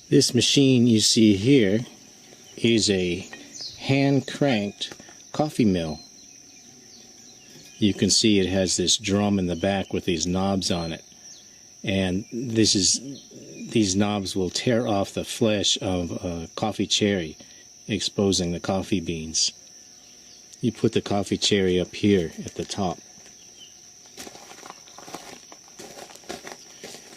This machine you see here is a hand-cranked coffee mill. You can see it has this drum in the back with these knobs on it, and these knobs will tear off the flesh of a coffee cherry, exposing the coffee beans. You put the coffee cherry up here at the top,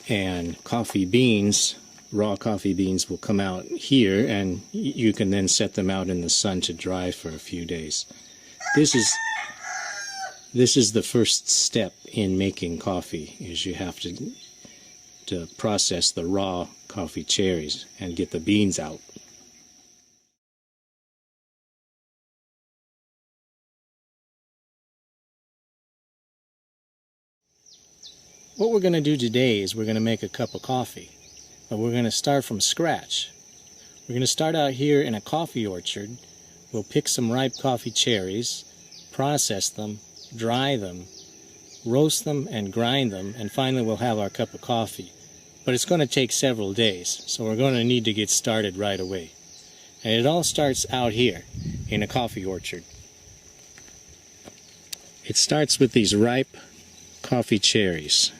and coffee beans, raw coffee beans, will come out here, and you can then set them out in the sun to dry for a few days. This is the first step in making coffee, is you have to process the raw coffee cherries and get the beans out. What we're going to do today is we're going to make a cup of coffee, but we're going to start from scratch. We're going to start out here in a coffee orchard. We'll pick some ripe coffee cherries, process them, dry them, roast them, and grind them, and finally we'll have our cup of coffee. But it's going to take several days, so we're going to need to get started right away. And it all starts out here in a coffee orchard. It starts with these ripe coffee cherries.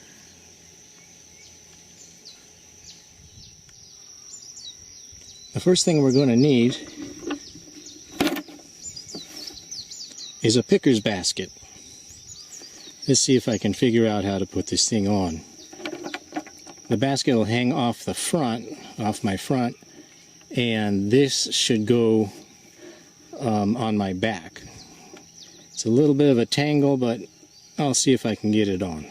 The first thing we're going to need is a picker's basket. Let's see if I can figure out how to put this thing on. The basket will hang off the front, off my front, and this should go on my back. It's a little bit of a tangle, but I'll see if I can get it on.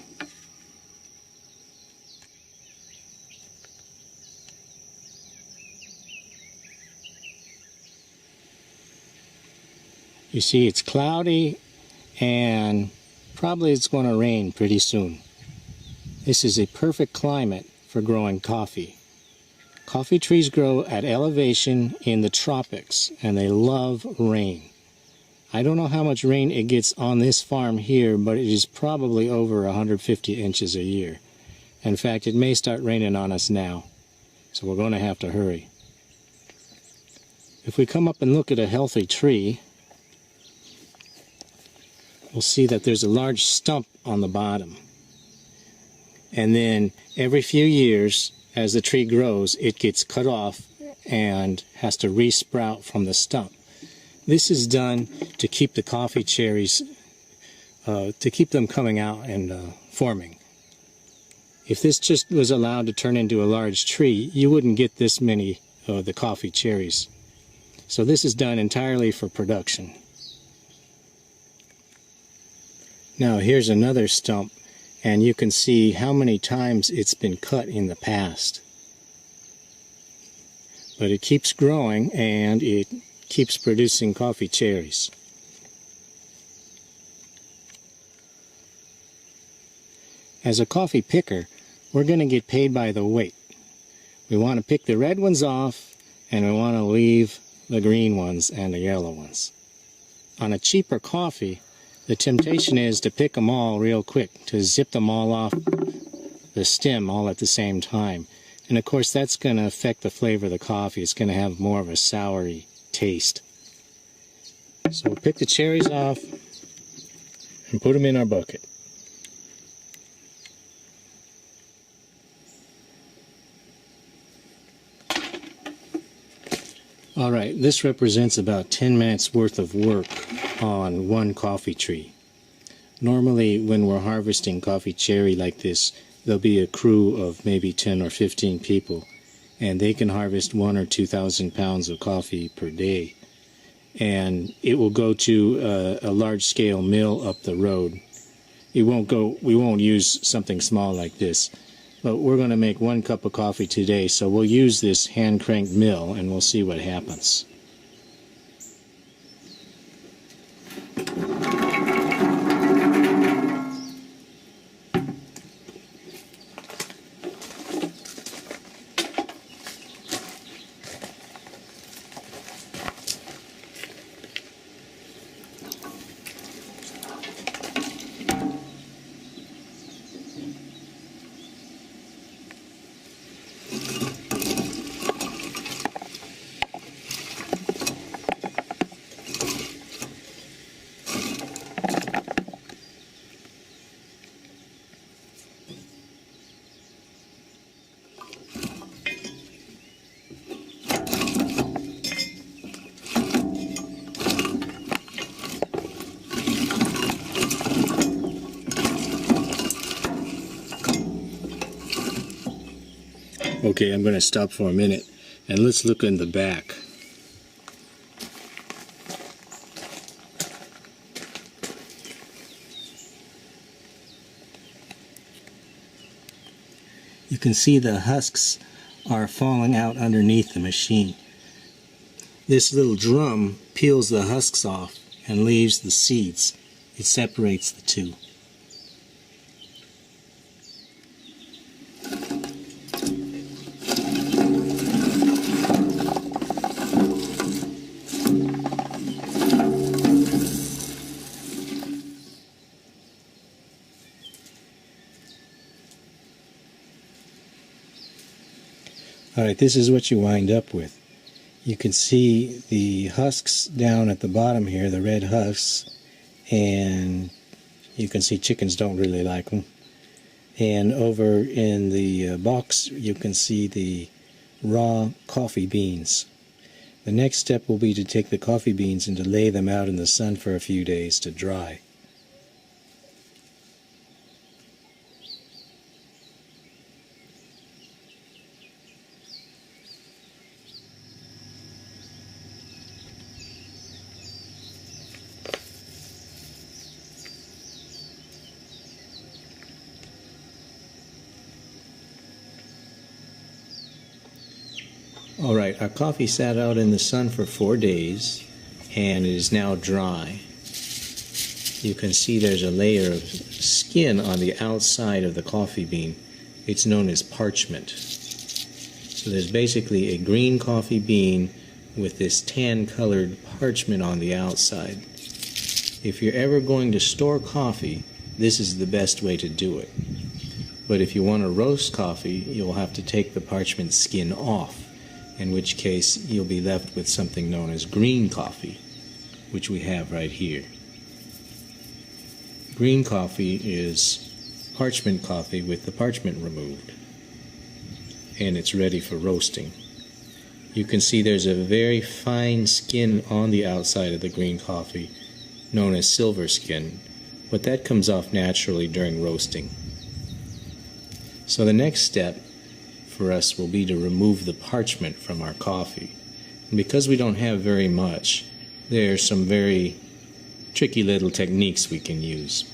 You see, it's cloudy, and probably it's going to rain pretty soon. This is a perfect climate for growing coffee. Coffee trees grow at elevation in the tropics, and they love rain. I don't know how much rain it gets on this farm here, but it is probably over 150 inches a year. In fact, it may start raining on us now, so we're going to have to hurry. If we come up and look at a healthy tree, we'll see that there's a large stump on the bottom. And then every few years, as the tree grows, it gets cut off and has to re-sprout from the stump. This is done to keep the coffee cherries, to keep them coming out and forming. If this just was allowed to turn into a large tree, you wouldn't get this many of the coffee cherries. So this is done entirely for production. Now here's another stump, and you can see how many times it's been cut in the past. But it keeps growing, and it keeps producing coffee cherries. As a coffee picker, we're going to get paid by the weight. We want to pick the red ones off, and we want to leave the green ones and the yellow ones. On a cheaper coffee, the temptation is to pick them all real quick, to zip them all off the stem all at the same time. And of course that's going to affect the flavor of the coffee. It's going to have more of a soury taste. So we'll pick the cherries off and put them in our bucket. Alright, this represents about 10 minutes worth of work on one coffee tree. Normally when we're harvesting coffee cherry like this, there'll be a crew of maybe 10 or 15 people, and they can harvest 1,000 or 2,000 pounds of coffee per day. And it will go to a large-scale mill up the road. We won't use something small like this. But we're going to make 1 cup of coffee today, so we'll use this hand-cranked mill and we'll see what happens. Okay, I'm going to stop for a minute and let's look in the back. You can see the husks are falling out underneath the machine. This little drum peels the husks off and leaves the seeds. It separates the two. Alright, this is what you wind up with. You can see the husks down at the bottom here, the red husks, and you can see chickens don't really like them. And over in the box you can see the raw coffee beans. The next step will be to take the coffee beans and to lay them out in the sun for a few days to dry. Alright, our coffee sat out in the sun for 4 days and it is now dry. You can see there's a layer of skin on the outside of the coffee bean. It's known as parchment. So there's basically a green coffee bean with this tan colored parchment on the outside. If you're ever going to store coffee, this is the best way to do it. But if you want to roast coffee, you'll have to take the parchment skin off, in which case you'll be left with something known as green coffee, which we have right here. Green coffee is parchment coffee with the parchment removed, and it's ready for roasting. You can see there's a very fine skin on the outside of the green coffee, known as silver skin, but that comes off naturally during roasting. So the next step for us will be to remove the parchment from our coffee. And because we don't have very much, there are some very tricky little techniques we can use.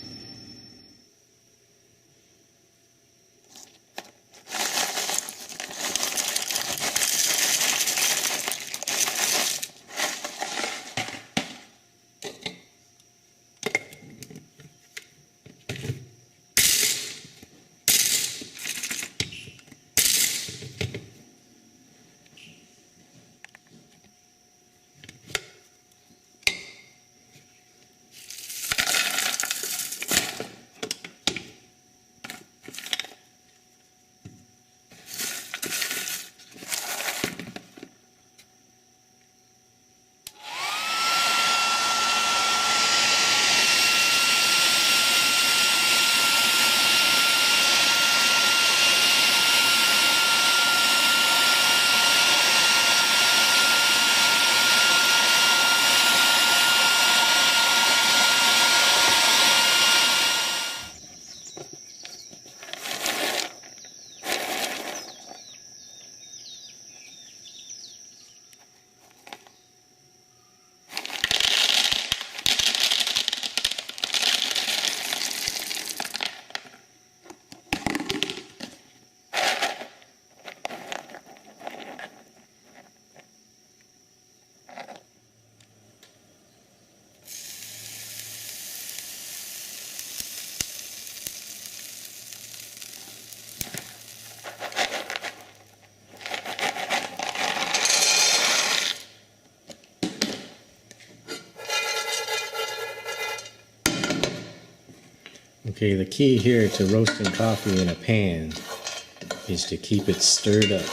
Okay, the key here to roasting coffee in a pan is to keep it stirred up.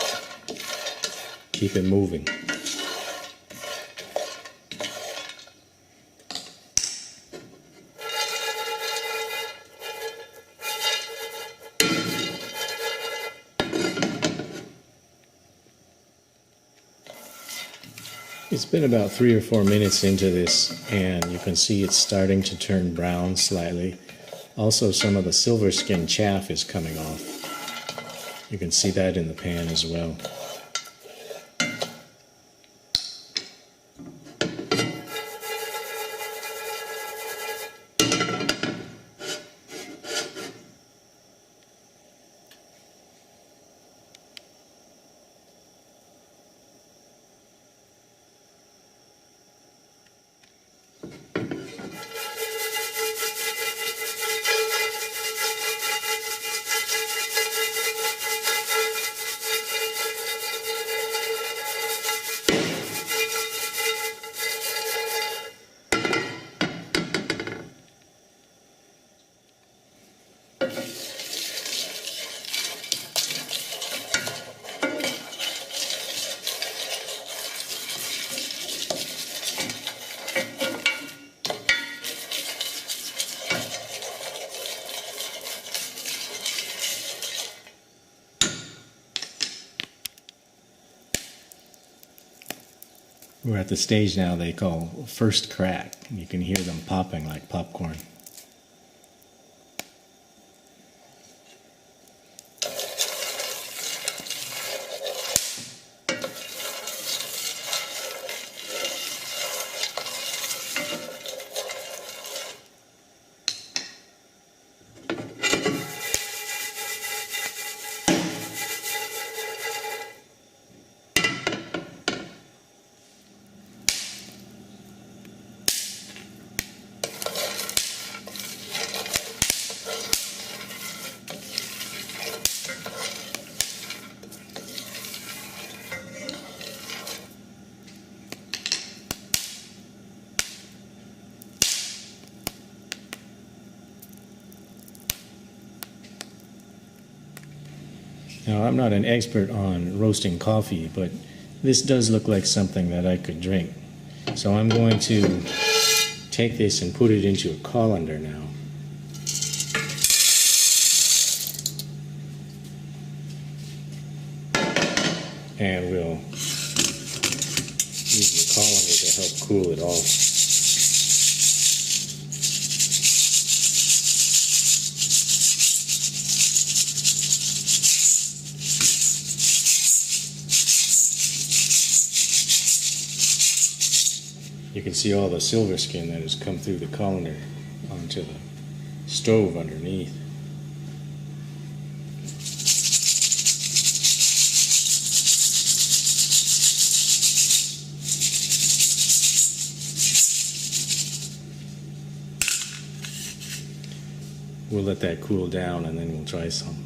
Keep it moving. It's been about 3 or 4 minutes into this, and you can see it's starting to turn brown slightly. Also, some of the silver skin chaff is coming off. You can see that in the pan as well. We're at the stage now they call first crack. You can hear them popping like popcorn. Now, I'm not an expert on roasting coffee, but this does look like something that I could drink. So I'm going to take this and put it into a colander now. And we'll use the colander to help cool it off. You can see all the silver skin that has come through the colander onto the stove underneath. We'll let that cool down and then we'll try some.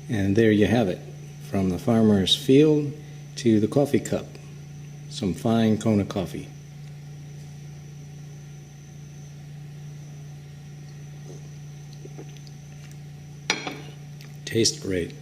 And there you have it, from the farmer's field to the coffee cup. Some fine Kona coffee. Tastes great.